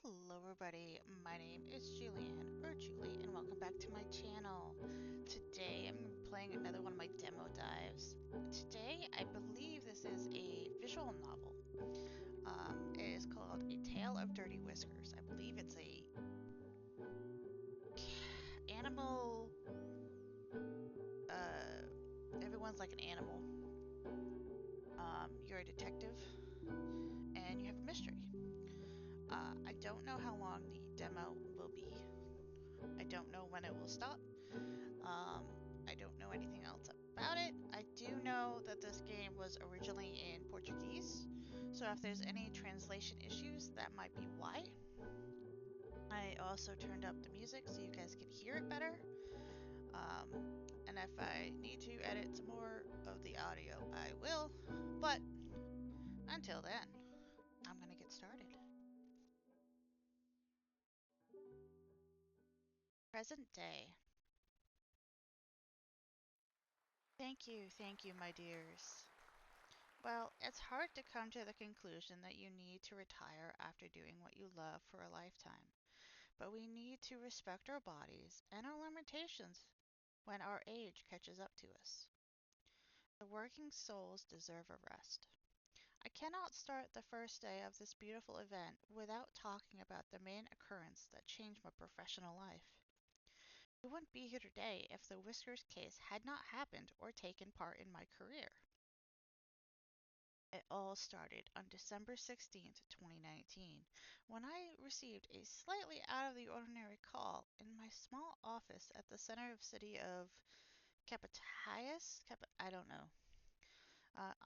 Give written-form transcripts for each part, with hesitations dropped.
Hello everybody, my name is Julianne, or Julie, and welcome back to my channel. Today I'm playing another one of my demo dives. Today I believe this is a visual novel. It is called A Tale of Dirty Whiskers. I believe it's a animal, everyone's like an animal. You're a detective, and you have a mystery. I don't know how long the demo will be. I don't know when it will stop. I don't know anything else about it. I do know that this game was originally in Portuguese, so if there's any translation issues, that might be why. I also turned up the music so you guys can hear it better. And if I need to edit some more of the audio, I will. But until then, I'm gonna get started. Present day. Thank you, my dears. Well, it's hard to come to the conclusion that you need to retire after doing what you love for a lifetime, but we need to respect our bodies and our limitations when our age catches up to us. The working souls deserve a rest. I cannot start the first day of this beautiful event without talking about the main occurrence that changed my professional life. I wouldn't be here today if the Whiskers case had not happened or taken part in my career. It all started on December 16th, 2019, when I received a slightly out of the ordinary call in my small office at the center of city of Capatayas? I don't know.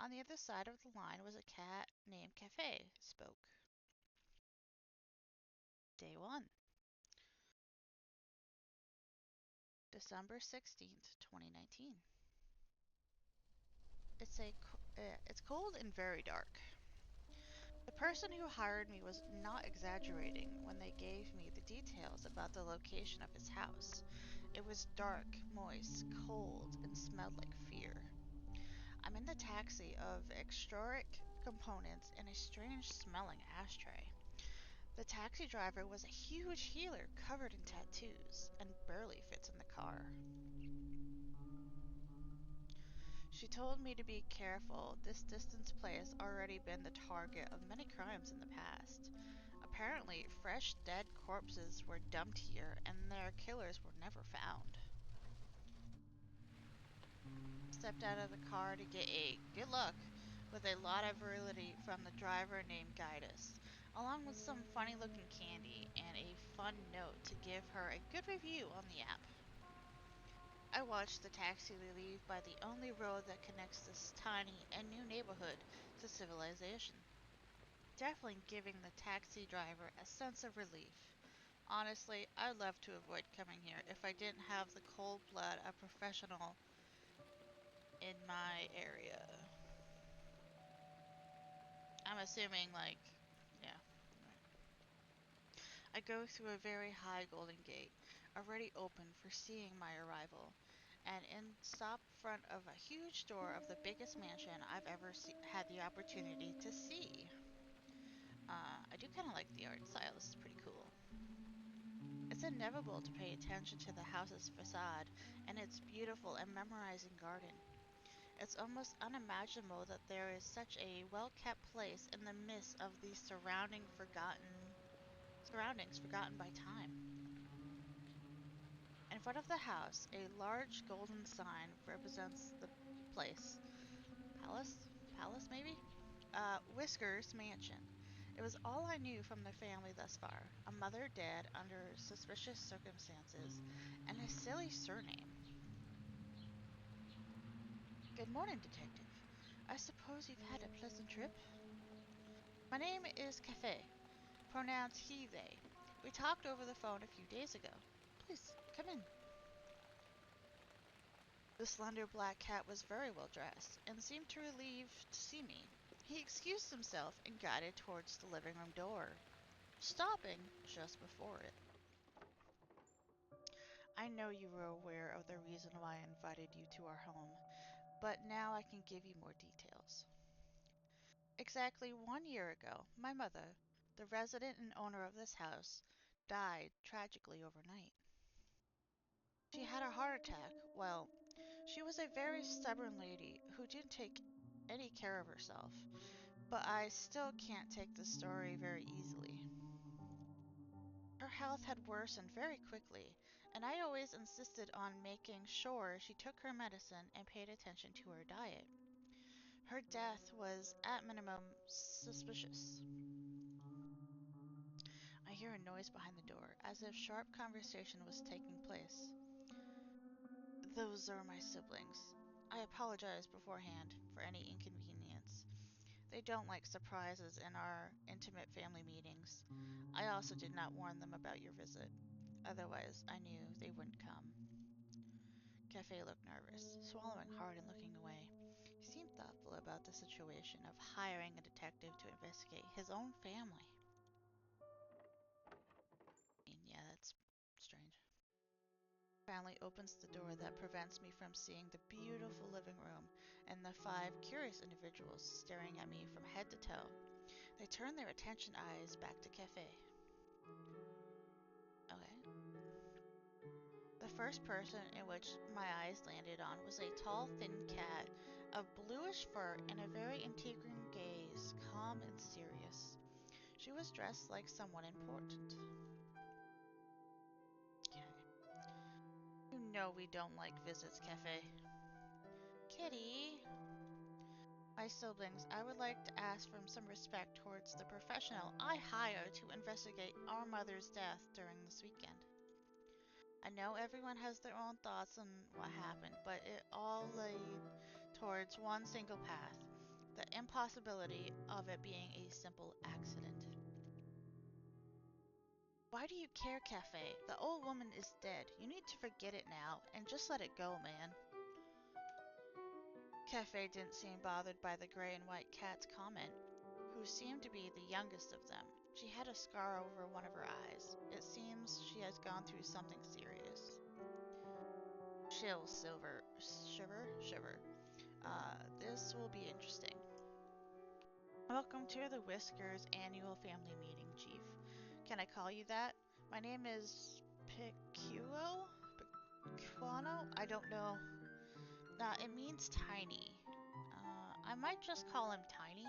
On the other side of the line was a cat named Cafe. Spoke. Day 1, December 16th, 2019. It's cold and very dark. The person who hired me was not exaggerating when they gave me the details about the location of his house. It was dark, moist, cold, and smelled like fear. I'm in the taxi of extraoric components and a strange smelling ashtray. The taxi driver was a huge healer covered in tattoos and barely fits in the car. She told me to be careful. This distant place already been the target of many crimes in the past. Apparently, fresh dead corpses were dumped here and their killers were never found. Stepped out of the car to get a good luck with a lot of virility from the driver named Guidus, along with some funny looking candy and a fun note to give her a good review on the app. I watched the taxi leave by the only road that connects this tiny and new neighborhood to civilization, definitely giving the taxi driver a sense of relief. Honestly, I'd love to avoid coming here if I didn't have the cold blood of professional in my area. I'm assuming, like, yeah. Right. I go through a very high golden gate, already open for seeing my arrival, and stop in front of a huge door of the biggest mansion I've ever had the opportunity to see. I do kind of like the art style. This is pretty cool. It's inevitable to pay attention to the house's facade and its beautiful and memorizing garden. It's almost unimaginable that there is such a well-kept place in the midst of these surroundings forgotten by time. In front of the house, a large golden sign represents the place. Palace maybe? Whiskers Mansion. It was all I knew from the family thus far. A mother dead under suspicious circumstances, and a silly surname. Good morning, Detective. I suppose you've had a pleasant trip? My name is Cafe, pronouns he, they. We talked over the phone a few days ago. Please, come in. The slender black cat was very well dressed, and seemed relieved to see me. He excused himself and guided towards the living room door, stopping just before it. I know you were aware of the reason why I invited you to our home, but now I can give you more details. Exactly 1 year ago, my mother, The resident and owner of this house died tragically overnight. She had a heart attack. Well, she was a very stubborn lady who didn't take any care of herself, but I still can't take the story very easily. Her health had worsened very quickly, and I always insisted on making sure she took her medicine and paid attention to her diet. Her death was, at minimum, suspicious. I hear a noise behind the door, as if sharp conversation was taking place. Those are my siblings. I apologize beforehand for any inconvenience. They don't like surprises in our intimate family meetings. I also did not warn them about your visit. Otherwise, I knew they wouldn't come. Cafe looked nervous, swallowing hard and looking away. He seemed thoughtful about the situation of hiring a detective to investigate his own family. Yeah, that's strange. Family opens the door that prevents me from seeing the beautiful living room and the five curious individuals staring at me from head to toe. They turn their attention eyes back to Cafe. Okay. The first person in which my eyes landed on was a tall, thin cat of bluish fur and a very intriguing gaze, calm and serious. She was dressed like someone important. Okay. You know we don't like visits, Cafe. Kitty! My siblings, I would like to ask for some respect towards the professional I hired to investigate our mother's death during this weekend. I know everyone has their own thoughts on what happened, but it all led towards one single path, the impossibility of it being a simple accident. Why do you care, Cafe? The old woman is dead. You need to forget it now and just let it go, man. Cafe didn't seem bothered by the gray and white cat's comment, who seemed to be the youngest of them. She had a scar over one of her eyes. It seems she has gone through something serious. Chill, Silver. Shiver. This will be interesting. Welcome to the Whiskers annual family meeting, Chief. Can I call you that? My name is Picuo? Picuano? I don't know. It means tiny. I might just call him Tiny.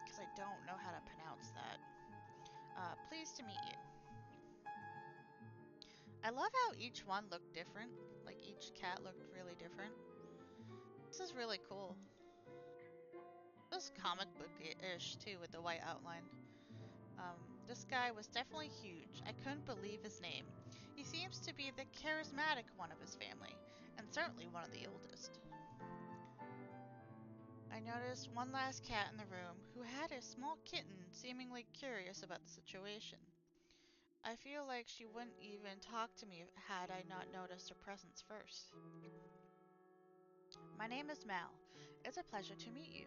Because I don't know how to pronounce that. Pleased to meet you. I love how each one looked different. Like each cat looked really different. This is really cool. It was comic book-ish too with the white outline. This guy was definitely huge. I couldn't believe his name. He seems to be the charismatic one of his family, and certainly one of the oldest. I noticed one last cat in the room who had a small kitten seemingly curious about the situation. I feel like she wouldn't even talk to me had I not noticed her presence first. My name is Mal. It's a pleasure to meet you.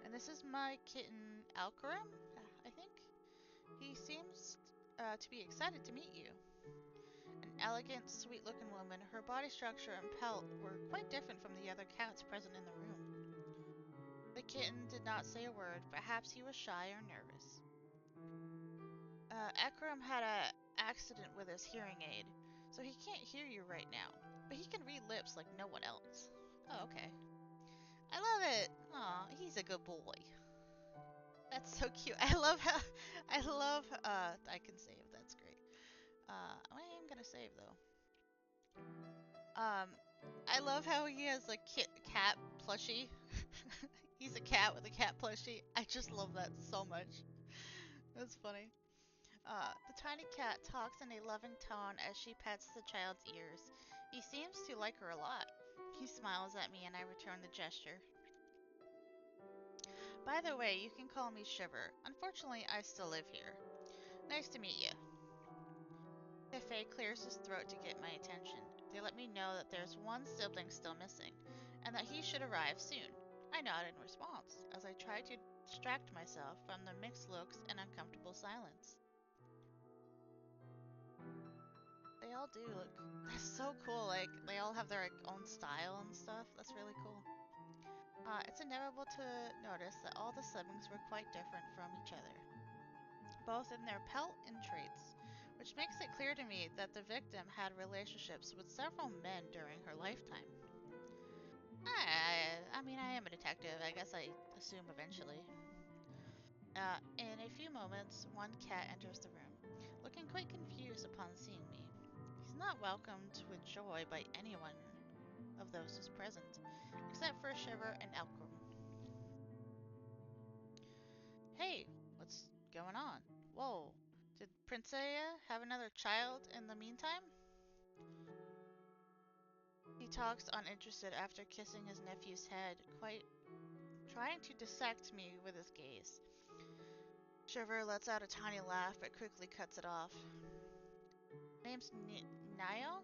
And this is my kitten Alkarim, I think? He seems to be excited to meet you. An elegant, sweet-looking woman, her body structure and pelt were quite different from the other cats present in the room. The kitten did not say a word, perhaps he was shy or nervous. Akram had a accident with his hearing aid, so he can't hear you right now, but he can read lips like no one else. Oh, okay. I love it! Aw, he's a good boy. That's so cute. I can save, that's great. I am gonna save though. Um, I love how he has a cat plushie. He's a cat with a cat plushie. I just love that so much. That's funny. The tiny cat talks in a loving tone as she pets the child's ears. He seems to like her a lot. He smiles at me and I return the gesture. By the way, you can call me Shiver. Unfortunately, I still live here. Nice to meet you. Cafe clears his throat to get my attention. They let me know that there's one sibling still missing, and that he should arrive soon. I nod in response, as I try to distract myself from the mixed looks and uncomfortable silence. They all do look... That's so cool, like, they all have their own style and stuff. That's really cool. It's inevitable to notice that all the siblings were quite different from each other, both in their pelt and traits, which makes it clear to me that the victim had relationships with several men during her lifetime. I mean, I am a detective. I guess I assume eventually. In a few moments, one cat enters the room, looking quite confused upon seeing me. He's not welcomed with joy by anyone of those who's present, except for Shiver and Elcrum. Hey, what's going on? Whoa, did Princea have another child in the meantime? He talks uninterested after kissing his nephew's head, quite trying to dissect me with his gaze. Shiver lets out a tiny laugh but quickly cuts it off. Name's Nio?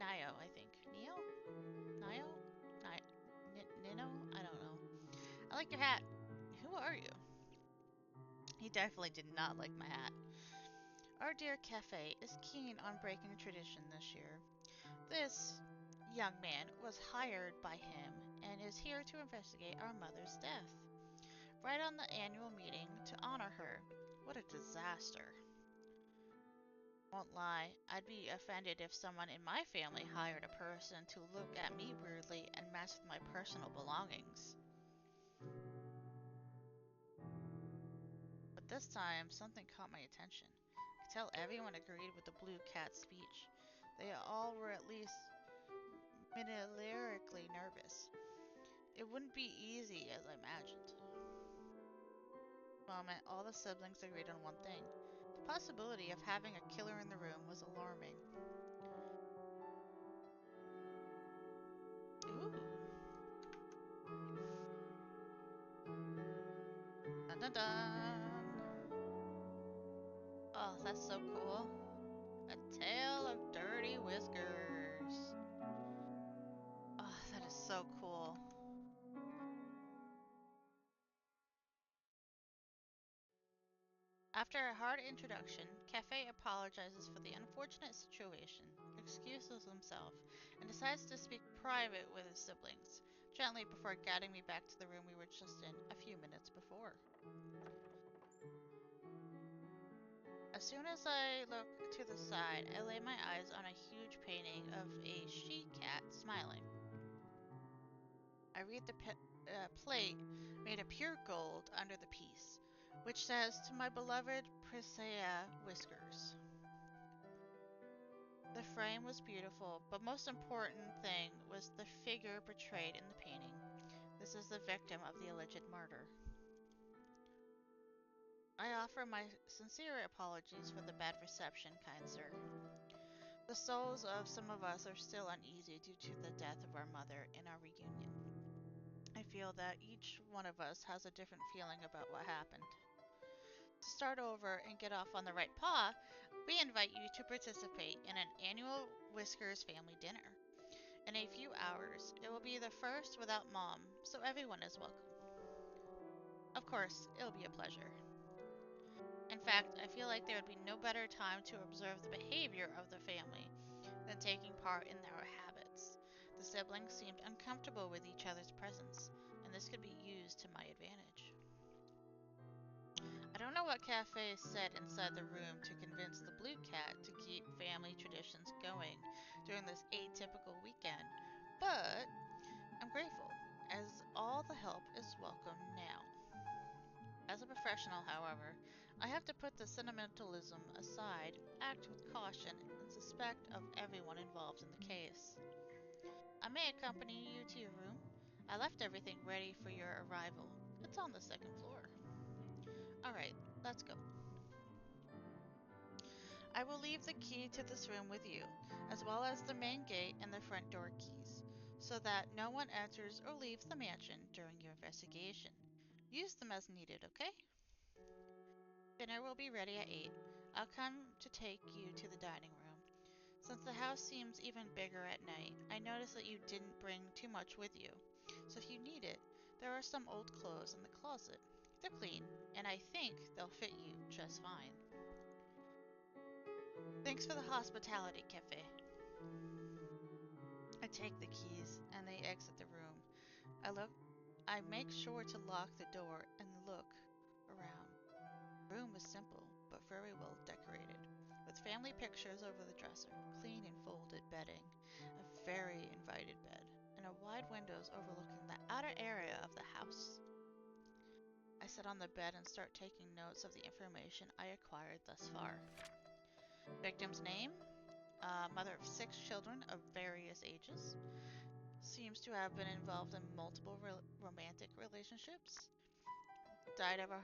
Nio, I think. Nio? Nio? Nino? I don't know. I like your hat. Who are you? He definitely did not like my hat. Our dear cafe is keen on breaking tradition this year. This young man was hired by him and is here to investigate our mother's death. Right on the annual meeting to honor her. What a disaster. Won't lie, I'd be offended if someone in my family hired a person to look at me weirdly and mess with my personal belongings. But this time, something caught my attention. I could tell everyone agreed with the blue cat's speech. They all were at least militarily nervous. It wouldn't be easy as I imagined. Moment, all the siblings agreed on one thing. The possibility of having a killer in the room was alarming. Ooh. Dun dun dun. Oh, that's so cool. A tale of dirty whiskers. Oh, that is so cool. After a hard introduction, Cafe apologizes for the unfortunate situation, excuses himself, and decides to speak private with his siblings, gently before guiding me back to the room we were just in a few minutes before. As soon as I look to the side, I lay my eyes on a huge painting of a she-cat smiling. I read the plate made of pure gold under the piece, which says, "To my beloved Priscilla Whiskers." The frame was beautiful, but most important thing was the figure portrayed in the painting. This is the victim of the alleged murder. I offer my sincere apologies for the bad reception, kind sir. The souls of some of us are still uneasy due to the death of our mother and our reunion. I feel that each one of us has a different feeling about what happened. To start over and get off on the right paw, we invite you to participate in an annual Whiskers family dinner. In a few hours, it will be the first without Mom, so everyone is welcome. Of course, it'll be a pleasure. In fact, I feel like there would be no better time to observe the behavior of the family than taking part in their habits. The siblings seemed uncomfortable with each other's presence, and this could be used to my advantage. I don't know what Cafe said inside the room to convince the blue cat to keep family traditions going during this atypical weekend, but I'm grateful, as all the help is welcome now. As a professional, however, I have to put the sentimentalism aside, act with caution, and suspect of everyone involved in the case. I may accompany you to your room. I left everything ready for your arrival. It's on the second floor. Alright, let's go. I will leave the key to this room with you, as well as the main gate and the front door keys, so that no one enters or leaves the mansion during your investigation. Use them as needed, okay? Dinner will be ready at 8. I'll come to take you to the dining room. Since the house seems even bigger at night, I noticed that you didn't bring too much with you. So if you need it, there are some old clothes in the closet. They're clean, and I think they'll fit you just fine. Thanks for the hospitality, Cafe. I take the keys, and they exit the room. I look I make sure to lock the door and look around. The room was simple, but very well decorated, with family pictures over the dresser, clean and folded bedding, a very invited bed, and a wide windows overlooking the outer area of the house. I sit on the bed and start taking notes of the information I acquired thus far. Victim's name? Mother of 6 children of various ages. Seems to have been involved in multiple romantic relationships. Died of a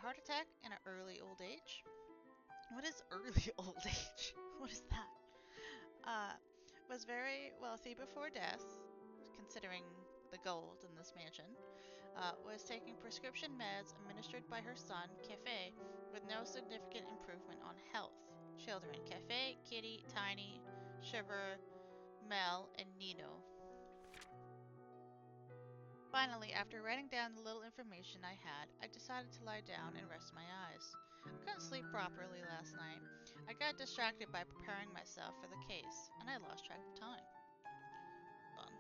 heart attack in an early old age. What is early old age? What is that? Uh, was very wealthy before death, considering the gold in this mansion. Was taking prescription meds administered by her son, Cafe, with no significant improvement on health. Children: Cafe, Kitty, Tiny, Shiver, Mel, and Nino. Finally, after writing down the little information I had, I decided to lie down and rest my eyes. I couldn't sleep properly last night. I got distracted by preparing myself for the case, and I lost track of time. Fun.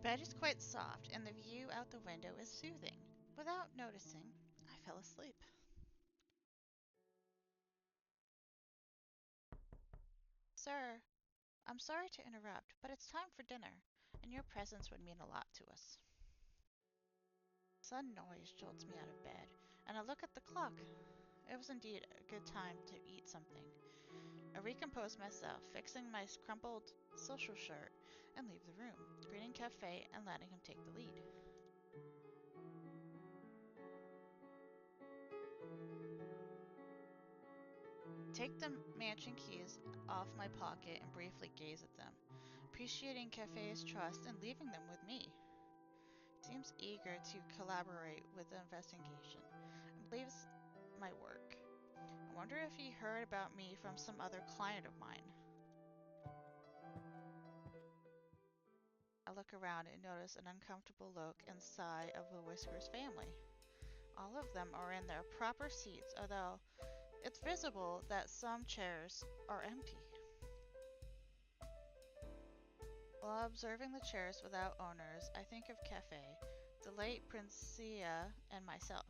The bed is quite soft, and the view out the window is soothing. Without noticing, I fell asleep. Sir, I'm sorry to interrupt, but it's time for dinner, and your presence would mean a lot to us. Sudden noise jolts me out of bed, and I look at the clock. It was indeed a good time to eat something. I recompose myself, fixing my crumpled social shirt, and leave the room, greeting Cafe and letting him take the lead. Take the mansion keys off my pocket and briefly gaze at them, appreciating Cafe's trust and leaving them with me. He seems eager to collaborate with the investigation and believes my work. I wonder if he heard about me from some other client of mine. I look around and notice an uncomfortable look and sigh of the Whiskers family. All of them are in their proper seats, although it's visible that some chairs are empty. While observing the chairs without owners, I think of Cafe, the late Princia, and myself.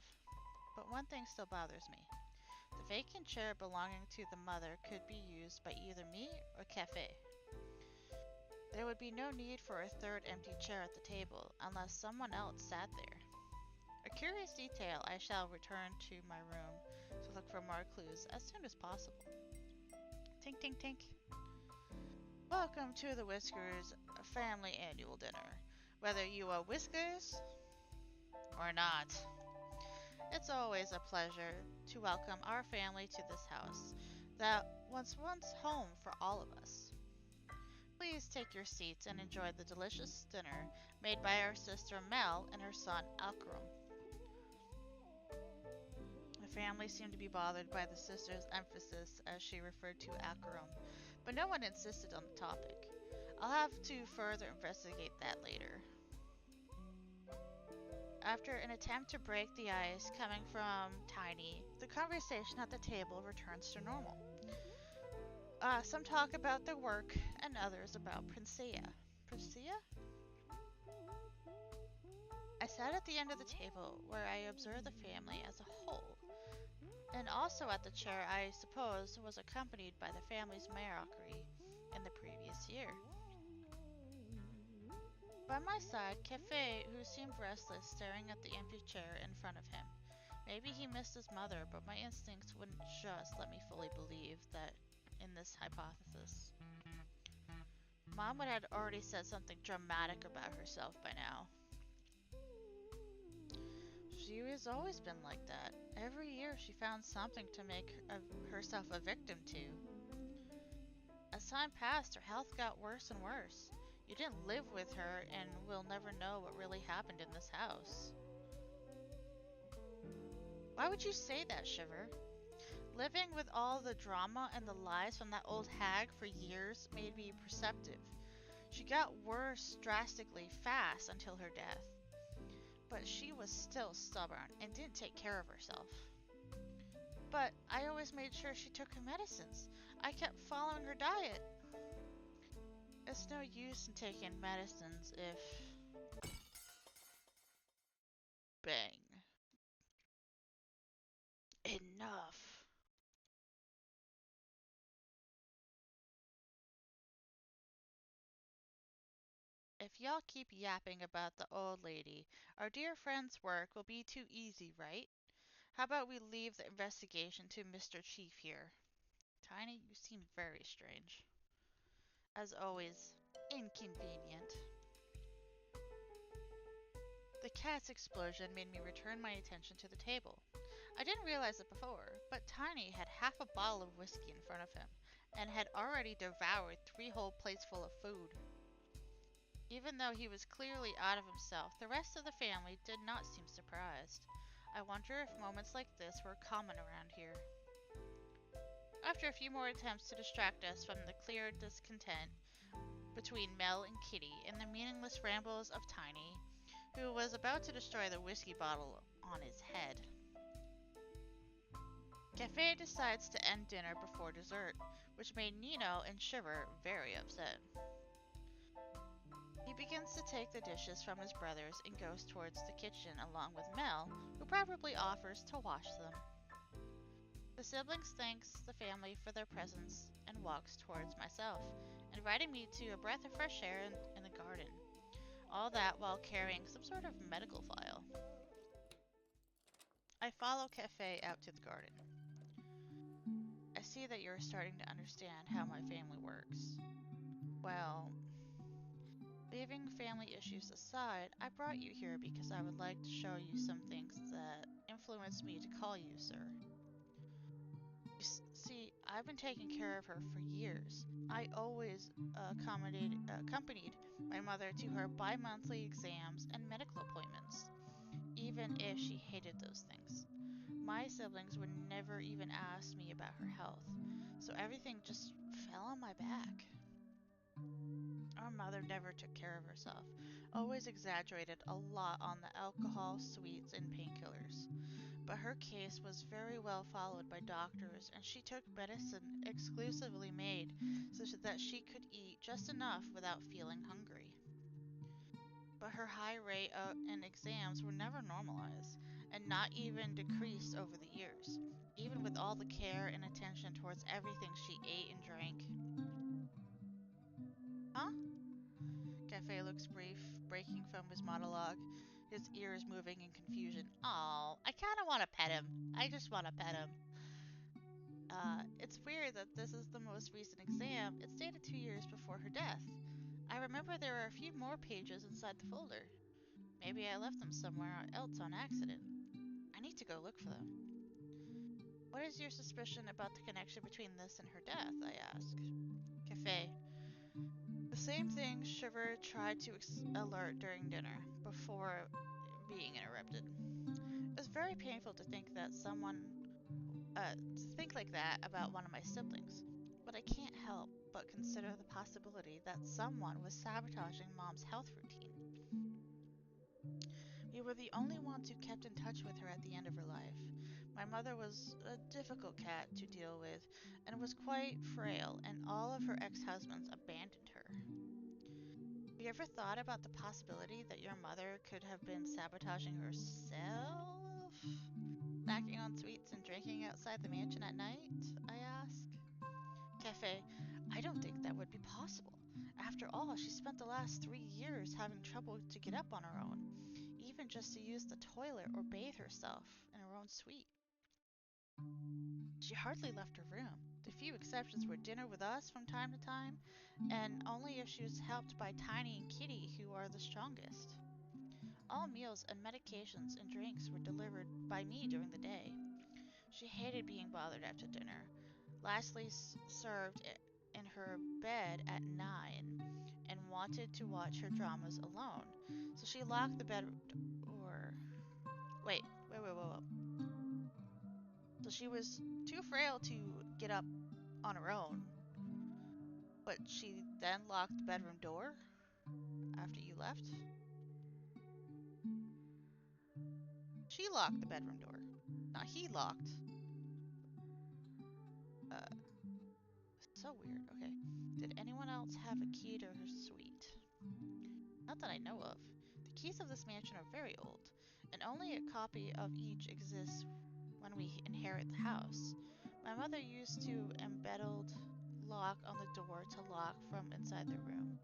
But one thing still bothers me. The vacant chair belonging to the mother could be used by either me or Cafe. There would be no need for a third empty chair at the table unless someone else sat there. A curious detail. I shall return to my room to look for more clues as soon as possible. Tink, tink, tink. Welcome to the Whiskers family annual dinner. Whether you are Whiskers or not, it's always a pleasure to welcome our family to this house that was once home for all of us. Please take your seats and enjoy the delicious dinner made by our sister Mel and her son Alkaram. The family seemed to be bothered by the sister's emphasis as she referred to Alkaram, but no one insisted on the topic. I'll have to further investigate that later. After an attempt to break the ice coming from Tiny, the conversation at the table returns to normal. Some talk about their work and others about Princia. Princia? I sat at the end of the table where I observed the family as a whole, and also at the chair I suppose was accompanied by the family's marockery in the previous year. By my side, Cafe, who seemed restless, staring at the empty chair in front of him. Maybe he missed his mother, but my instincts wouldn't just let me fully believe that in this hypothesis. Mom would have already said something dramatic about herself by now. She has always been like that. Every year she found something to make herself a victim to. As time passed, her health got worse and worse. You didn't live with her and will never know what really happened in this house. Why would you say that, Shiver? Living with all the drama and the lies from that old hag for years made me perceptive. She got worse drastically fast until her death. But she was still stubborn and didn't take care of herself. But I always made sure she took her medicines. I kept following her diet. It's no use in taking medicines if... Bang. Enough. If y'all keep yapping about the old lady, our dear friend's work will be too easy, right? How about we leave the investigation to Mr. Chief here? Tiny, you seem very strange. As always, inconvenient. The cat's explosion made me return my attention to the table. I didn't realize it before, but Tiny had half a bottle of whiskey in front of him, and had already devoured 3 whole plates full of food. Even though he was clearly out of himself, the rest of the family did not seem surprised. I wonder if moments like this were common around here. After a few more attempts to distract us from the clear discontent between Mel and Kitty and the meaningless rambles of Tiny, who was about to destroy the whiskey bottle on his head, Cafe decides to end dinner before dessert, which made Nino and Shiver very upset. He begins to take the dishes from his brothers and goes towards the kitchen along with Mel, who probably offers to wash them. The siblings thanks the family for their presence and walks towards myself, inviting me to a breath of fresh air in the garden. All that while carrying some sort of medical file. I follow Cafe out to the garden. I see that you're starting to understand how my family works. Well, leaving family issues aside, I brought you here because I would like to show you some things that influenced me to call you, sir. See, I've been taking care of her for years. I always accompanied my mother to her bi-monthly exams and medical appointments, even if she hated those things. My siblings would never even ask me about her health, so everything just fell on my back. Our mother never took care of herself, always exaggerated a lot on the alcohol, sweets, and painkillers. But her case was very well followed by doctors, and she took medicine exclusively made so that she could eat just enough without feeling hungry. But her high rate in exams were never normalized, and not even decreased over the years, even with all the care and attention towards everything she ate and drank. Huh? Cafe looks brief, breaking from his monologue, his ears moving in confusion. Oh, I kinda wanna pet him. I just wanna pet him. It's weird that this is the most recent exam. It's dated 2 years before her death. I remember there are a few more pages inside the folder. Maybe I left them somewhere else on accident. I need to go look for them. What is your suspicion about the connection between this and her death? I ask. Cafe. The same thing Shiver tried to alert during dinner, before being interrupted. It was very painful to think that to think like that about one of my siblings, but I can't help but consider the possibility that someone was sabotaging Mom's health routine. We were the only ones who kept in touch with her at the end of her life. My mother was a difficult cat to deal with and was quite frail, and all of her ex-husbands abandoned her. Have you ever thought about the possibility that your mother could have been sabotaging herself? Snacking on sweets and drinking outside the mansion at night? I ask. Cafe, I don't think that would be possible. After all, she spent the last 3 years having trouble to get up on her own, even just to use the toilet or bathe herself in her own suite. She hardly left her room. The few exceptions were dinner with us from time to time, and only if she was helped by Tiny and Kitty, who are the strongest. All meals and medications and drinks were delivered by me during the day. She hated being bothered after dinner. Lastly, served in her bed at 9 and wanted to watch her dramas alone. So she locked the bed or wait. So she was too frail to get up on her own, but she then locked the bedroom door after you left? She locked the bedroom door. Not he locked. Uh, so weird. Okay. Did anyone else have a key to her suite? Not that I know of. The keys of this mansion are very old, and only a copy of each exists when we inherit the house. My mother used to embedded lock on the door to lock from inside the room.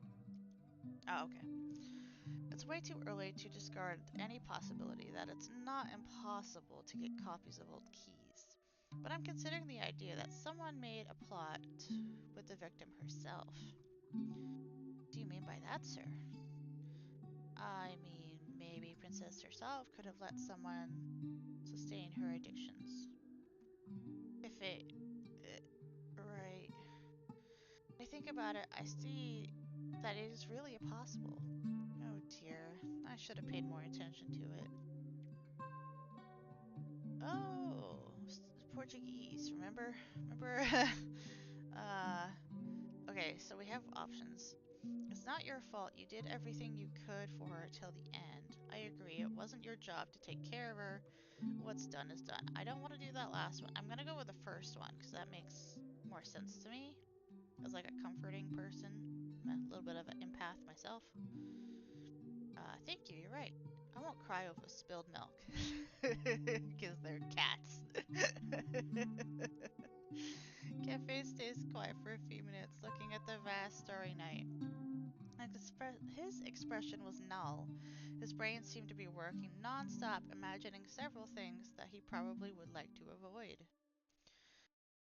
Oh, okay. It's way too early to discard any possibility that it's not impossible to get copies of old keys. But I'm considering the idea that someone made a plot with the victim herself. What do you mean by that, sir? I mean, maybe Princess herself could have let someone sustain her addictions. If it... right. When I think about it, I see that it is really possible. Oh dear, I should have paid more attention to it. Oh, Portuguese, remember? Remember? uh, okay, so we have options. It's not your fault. You did everything you could for her till the end. I agree. It wasn't your job to take care of her. What's done is done. I don't want to do that last one. I'm gonna go with the first one because that makes more sense to me as like a comforting person. I'm a little bit of an empath myself. Thank you. You're right. I won't cry over spilled milk because they're cats. Cafe stays quiet for a few minutes, looking at the vast starry night. His expression was null. His brain seemed to be working non-stop, imagining several things that he probably would like to avoid.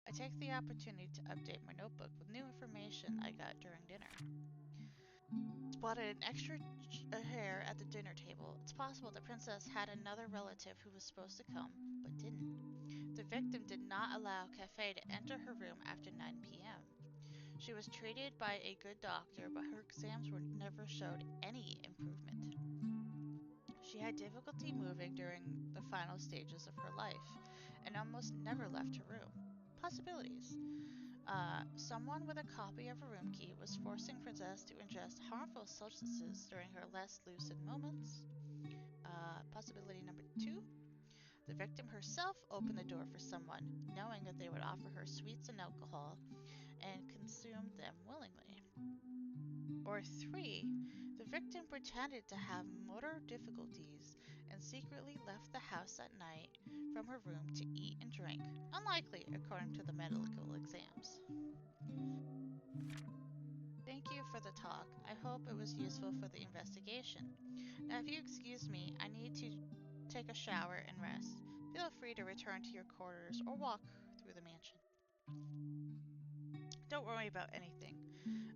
I take the opportunity to update my notebook with new information I got during dinner. Spotted an extra hair at the dinner table. It's possible the princess had another relative who was supposed to come, but didn't. The victim did not allow Cafe to enter her room after 9 p.m. She was treated by a good doctor, but her exams never showed any improvement. She had difficulty moving during the final stages of her life, and almost never left her room. Possibilities. Someone with a copy of a room key was forcing Princess to ingest harmful substances during her less lucid moments. Possibility number 2. The victim herself opened the door for someone, knowing that they would offer her sweets and alcohol, and consumed them willingly. Or 3. The victim pretended to have motor difficulties and secretly left the house at night from her room to eat and drink, unlikely according to the medical exams. Thank you for the talk. I hope it was useful for the investigation. Now, if you excuse me, I need to take a shower and rest. Feel free to return to your quarters or walk through the mansion. Don't worry about anything.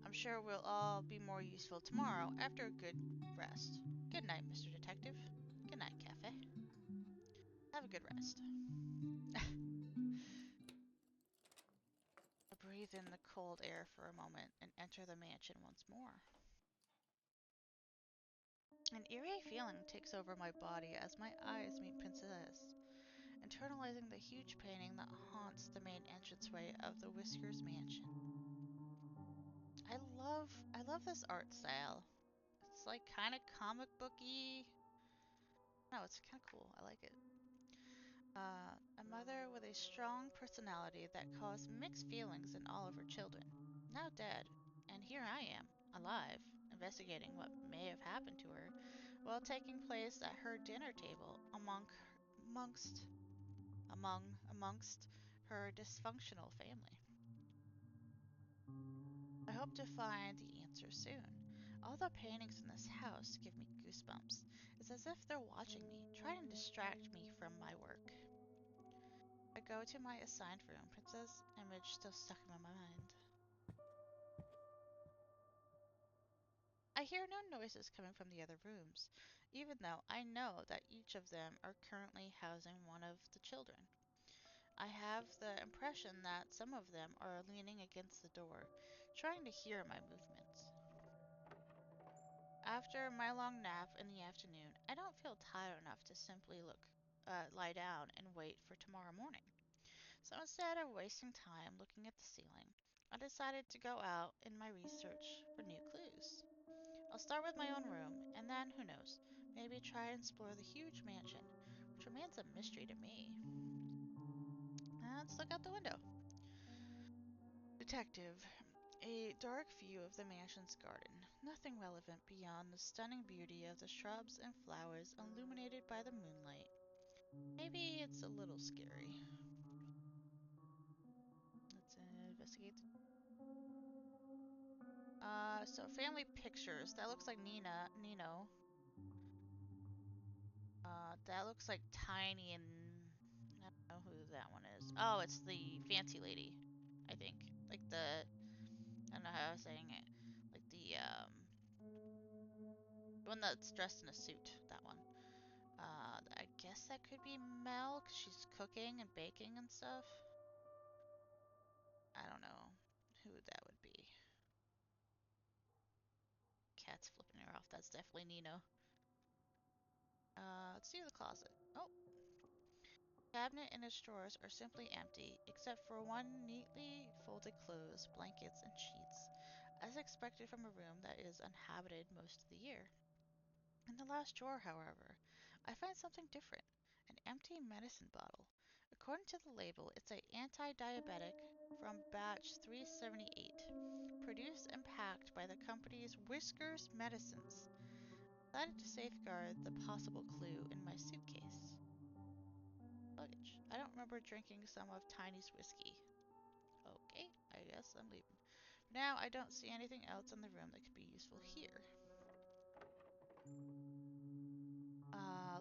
I'm sure we'll all be more useful tomorrow after a good rest. Good night, Mr. Detective. Good night, Cafe. Have a good rest. I breathe in the cold air for a moment and enter the mansion once more. An eerie feeling takes over my body as my eyes meet Princess, internalizing the huge painting that haunts the main entranceway of the Whiskers mansion. I love this art style. It's like kind of comic booky. No, it's kind of cool. I like it. A mother with a strong personality that caused mixed feelings in all of her children. Now dead, and here I am, alive, investigating what may have happened to her while taking place at her dinner table amongst amongst her dysfunctional family. I hope to find the answer soon. All the paintings in this house give me goosebumps. It's as if they're watching me, trying to distract me from my work. I go to my assigned room, Princess image still stuck in my mind. I hear no noises coming from the other rooms, even though I know that each of them are currently housing one of the children. I have the impression that some of them are leaning against the door, trying to hear my movements. After my long nap in the afternoon, I don't feel tired enough to simply lie down and wait for tomorrow morning. So instead of wasting time looking at the ceiling, I decided to go out in my research for new clues. I'll start with my own room, and then, who knows, maybe try and explore the huge mansion, which remains a mystery to me. Let's look out the window. Detective. A dark view of the mansion's garden. Nothing relevant beyond the stunning beauty of the shrubs and flowers illuminated by the moonlight. Maybe it's a little scary. Let's investigate. So family pictures. That looks like Nino. That looks like Tiny and I don't know who that one is. Oh, it's the fancy lady, I think. Like I don't know how I was saying it. Like the one that's dressed in a suit, that one. I guess that could be Mel, 'cause she's cooking and baking and stuff. I don't know who that would be. Cat's flipping her off. That's definitely Nino. Let's see the closet. Oh, cabinet and its drawers are simply empty, except for one neatly folded clothes, blankets, and sheets, as expected from a room that is uninhabited most of the year. In the last drawer, however, I find something different. An empty medicine bottle. According to the label, it's a anti-diabetic from batch 378, produced and packed by the company's Whiskers Medicines. Decided to safeguard the possible clue in my suitcase. Luggage. I don't remember drinking some of Tiny's whiskey. Okay, I guess I'm leaving. For now, I don't see anything else in the room that could be useful here.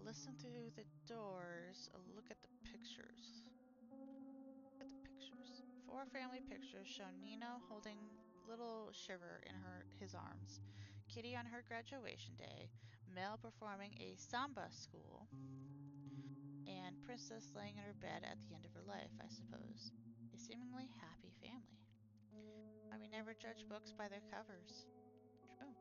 Listen through the doors. Look at the pictures. Look at the pictures. 4 family pictures show Nina holding little Shiver in his arms, Kitty on her graduation day, Mel performing a samba school, and Princess laying in her bed at the end of her life, I suppose. A seemingly happy family. Why we never judge books by their covers. True.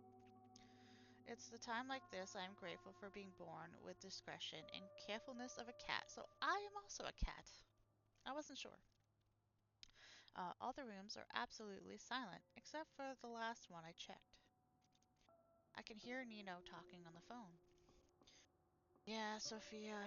It's the time like this I am grateful for being born with discretion and carefulness of a cat. So I am also a cat. I wasn't sure. All the rooms are absolutely silent, except for the last one I checked. I can hear Nino talking on the phone. Yeah, Sophia,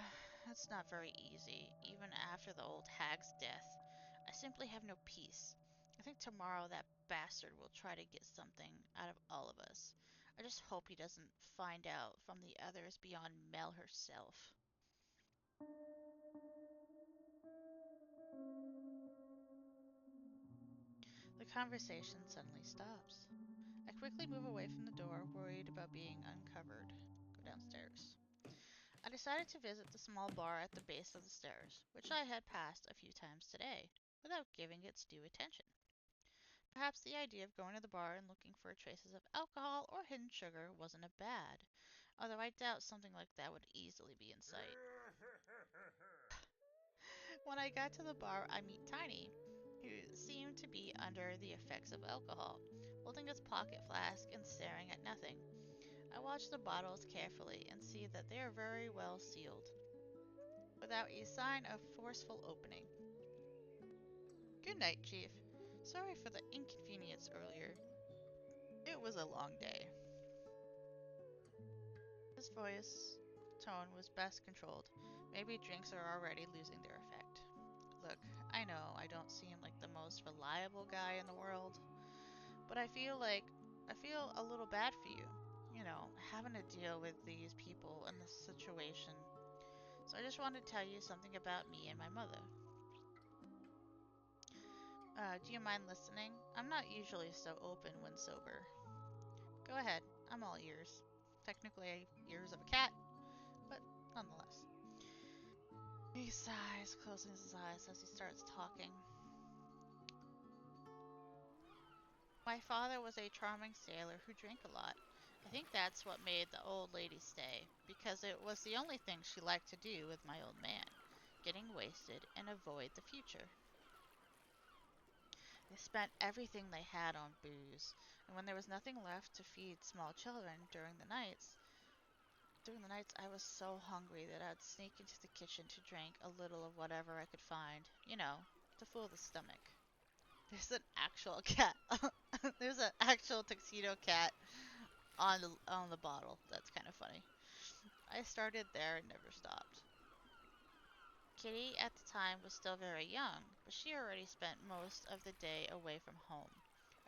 it's not very easy, even after the old hag's death. I simply have no peace. I think tomorrow that bastard will try to get something out of all of us. I just hope he doesn't find out from the others beyond Mel herself. The conversation suddenly stops. I quickly move away from the door, worried about being uncovered. Go downstairs. I decided to visit the small bar at the base of the stairs, which I had passed a few times today, without giving its due attention. Perhaps the idea of going to the bar and looking for traces of alcohol or hidden sugar wasn't a bad, although I doubt something like that would easily be in sight. When I got to the bar, I meet Tiny, who seemed to be under the effects of alcohol, holding his pocket flask and staring at nothing. I watch the bottles carefully and see that they are very well sealed, without a sign of forceful opening. Good night, Chief. Sorry for the inconvenience earlier. It was a long day. His voice tone was best controlled. Maybe drinks are already losing their effect. Look, I know I don't seem like the most reliable guy in the world, but I feel a little bad for you. You know, having to deal with these people and this situation. So I just wanted to tell you something about me and my mother. Do you mind listening? I'm not usually so open when sober. Go ahead, I'm all ears. Technically, ears of a cat, but nonetheless. He sighs, closing his eyes as he starts talking. My father was a charming sailor who drank a lot. I think that's what made the old lady stay, because it was the only thing she liked to do with my old man, getting wasted and avoid the future. They spent everything they had on booze, and when there was nothing left to feed small children during the nights I was so hungry that I'd sneak into the kitchen to drink a little of whatever I could find, to fill the stomach. There's an actual cat. There's an actual tuxedo cat on the bottle. That's kind of funny. I started there and never stopped. Kitty at the time was still very young, but she already spent most of the day away from home,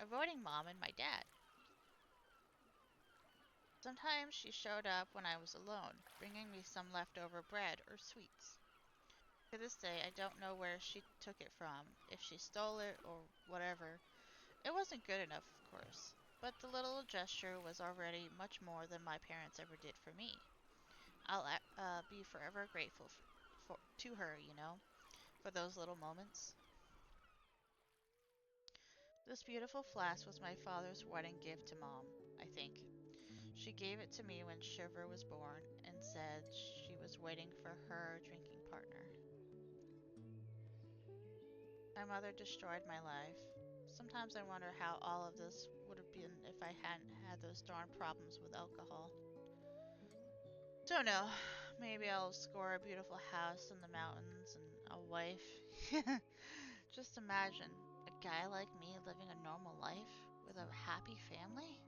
avoiding Mom and my dad. Sometimes she showed up when I was alone, bringing me some leftover bread or sweets. To this day, I don't know where she took it from, if she stole it or whatever. It wasn't good enough, of course, but the little gesture was already much more than my parents ever did for me. I'll be forever grateful to her, for those little moments. This beautiful flask was my father's wedding gift to Mom, I think. She gave it to me when Shiver was born and said she was waiting for her drinking partner. My mother destroyed my life. Sometimes I wonder how all of this would have been if I hadn't had those darn problems with alcohol. Don't know. Maybe I'll score a beautiful house in the mountains and a wife. Just imagine a guy like me living a normal life with a happy family.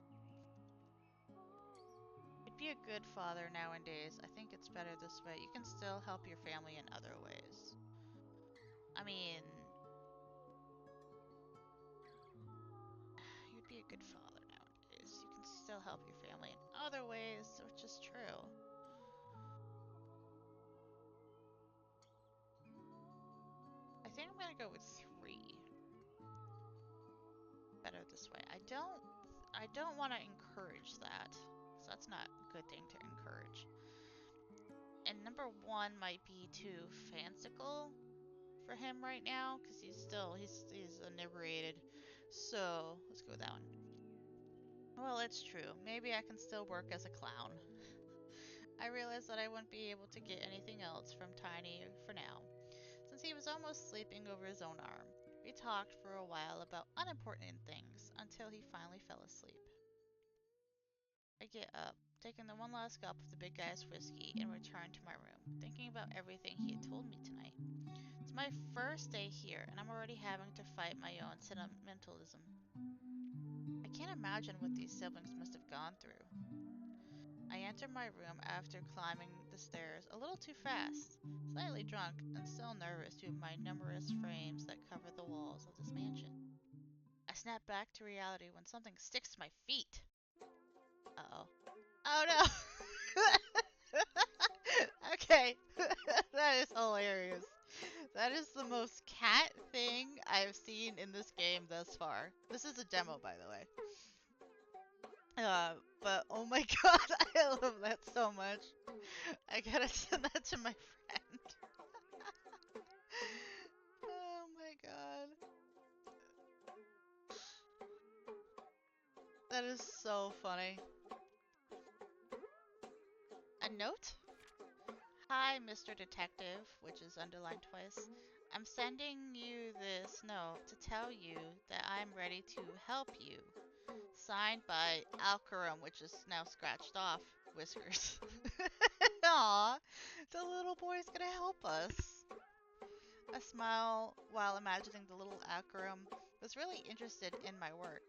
You'd be a good father nowadays. I think it's better this way. You can still help your family in other ways. I mean, you'd be a good father nowadays. You can still help your family in other ways, which is true. I think I'm gonna go with 3. Better this way. I don't want to encourage that. So that's not a good thing to encourage. And number 1 might be too fanciful for him right now because he's inebriated. So let's go with that one. Well, it's true. Maybe I can still work as a clown. I realized that I wouldn't be able to get anything else from Tiny for now, since he was almost sleeping over his own arm. We talked for a while about unimportant things until he finally fell asleep. I get up, taking the one last gulp of the big guy's whiskey, and return to my room, thinking about everything he had told me tonight. It's my first day here, and I'm already having to fight my own sentimentalism. I can't imagine what these siblings must have gone through. I enter my room after climbing the stairs a little too fast, slightly drunk and still nervous due to my numerous frames that cover the walls of this mansion. I snap back to reality when something sticks to my feet. Uh-oh. Oh no! Okay, that is hilarious. That is the most cat thing I've seen in this game thus far. This is a demo, by the way. But oh my god, I love that so much. I gotta send that to my friend. Oh my god. That is so funny. A note? Hi, Mr. Detective, which is underlined twice. I'm sending you this note to tell you that I'm ready to help you. Signed by Alcarum, which is now scratched off. Whiskers. Aw, the little boy's gonna help us. I smile while imagining the little Alcarum was really interested in my work.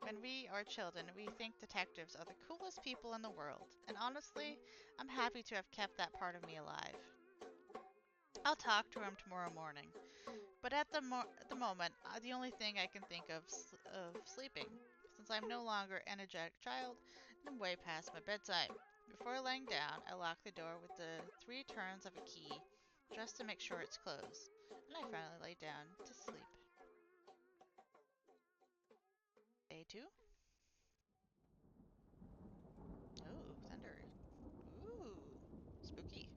When we are children, we think detectives are the coolest people in the world, and honestly, I'm happy to have kept that part of me alive. I'll talk to him tomorrow morning, but at the moment, the only thing I can think of sleeping, since I'm no longer an energetic child and I'm way past my bedtime. Before laying down, I lock the door with the 3 turns of a key, just to make sure it's closed, and I finally lay down to sleep. Day 2? Ooh, thunder. Ooh, spooky.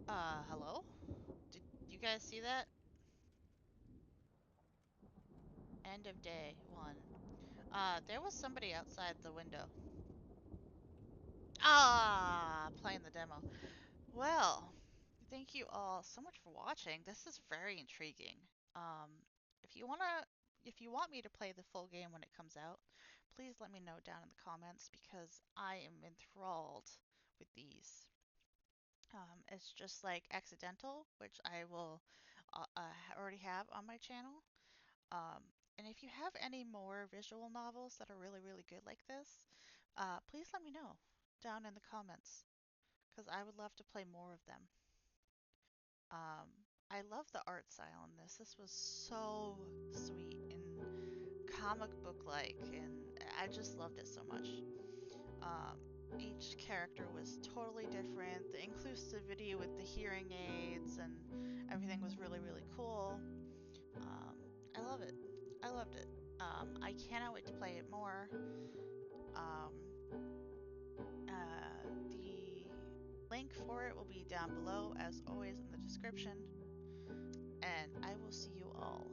Hello? Did you guys see that? End of day 1. There was somebody outside the window. Ah, playing the demo. Well, thank you all so much for watching. This is very intriguing. Um, if you wanna, if you want me to play the full game when it comes out, please let me know down in the comments because I am enthralled with these. It's just like Accidental, which I will already have on my channel. And if you have any more visual novels that are really, really good like this, please let me know down in the comments because I would love to play more of them. I love the art style in this. This was so sweet and comic book like, and I just loved it so much. Each character was totally different. The inclusivity with the hearing aids and everything was really, really cool. I love it. I loved it. I cannot wait to play it more. The link for it will be down below, as always, in the description. And I will see you all